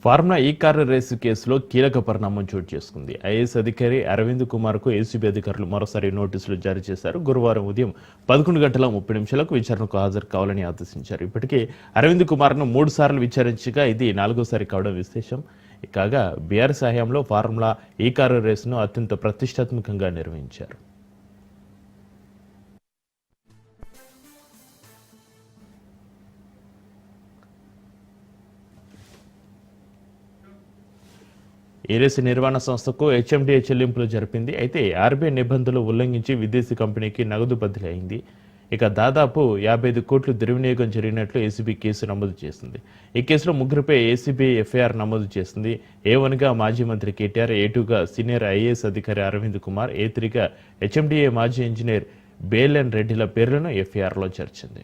Formula ఈ car race కేసులో కీలక పరిణామం చోటు చేసుకుంది. ఐఏఎస్ అధికారి అరవింద్ కుమార్కు ఏసీబీ అధికారులు మరోసారి నోటీసులు జారీ చేశారు. గురువారం ఉదయం 11:30 విచారణకు హాజరు కావాలని ఆదేశించారు. ఇప్పటికే అరవింద్ కుమార్ను 3 సార్లు విచారించగా ఇది 4వసారి కావడం విశేషం. కాగా బీఆర్ఎస్ హయాంలో ఫార్ములా ఈ కారు రేసును అత్యంత ప్రతిష్టాత్మకంగా నిర్వహించారు. ఈ రేసు నిర్వహణ సంస్థకు హెచ్ఎండిఏ చెల్లింపులు జరిపింది. అయితే ఆర్బీఐ నిబంధనలు ఉల్లంఘించి విదేశీ కంపెనీకి నగదు బదిలీ అయింది. దాదాపు 55 కోట్లు దుర్వినియోగం జరిగినట్లు ఏసీబీ కేసు నమోదు చేసింది. ఈ కేసులో ముగ్గురిపై ఏసీబీ ఎఫ్ఐఆర్ నమోదు చేసింది. A1గా మాజీ మంత్రి కేటీఆర్, A2గా సీనియర్ ఐఏఎస్ అధికారి అరవింద్ కుమార్, A3గా హెచ్ఎండిఏ మాజీ ఇంజనీర్ బేలెన్ రెడ్డిల పేర్లను ఎఫ్ఐఆర్లో చేర్చింది.